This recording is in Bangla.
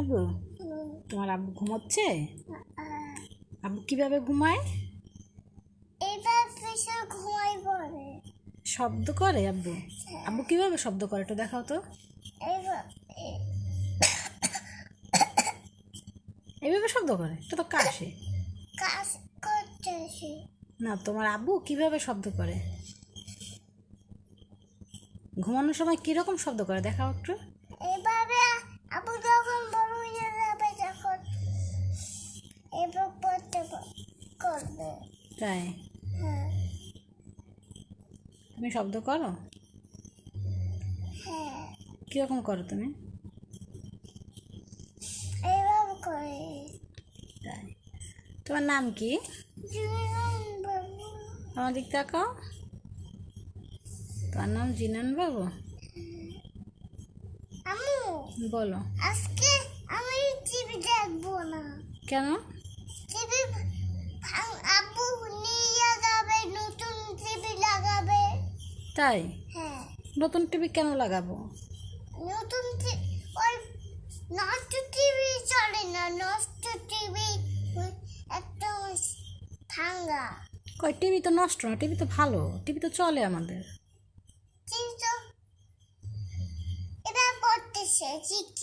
আব্বু, তোমার আব্বু ঘুমোচ্ছে? আব্বু কিভাবে ঘুমায়? শব্দ করে আব্বু? আব্বু কিভাবে শব্দ করে একটু দেখাও তো। এইভাবে শব্দ করে? এটা তো কাশে। না, তোমার আব্বু কিভাবে শব্দ করে? ঘুমানোর সময় কিরকম শব্দ করে দেখাও একটু। এভাবে আবু যখন বড় হয়ে যাবে তখন এভাবে পড়তে করবে। তাই? হ্যাঁ। তুমি শব্দ করো? হ্যাঁ, কিরকম করো তুমি? এভাবে করে। তাই? তোমার নাম কি? আমার দিক তাকাও। তোমার নাম জিনান বাবু? আম্মু, বলো। আজকে আমি টিভি দেখবো না। কেন? টিভি আব্বু নিয়ে যাবে, নতুন টিভি লাগাবে। তাই? হ্যাঁ। নতুন টিভি কেন লাগাবো? নতুন ওই নষ্ট টিভি চলে না, নষ্ট টিভি একটা ভাঙা। কই, টিভি তো নষ্ট না, টিভি তো ভালো, টিভি তো চলে আমাদের। কিন্তু এটা করতেছে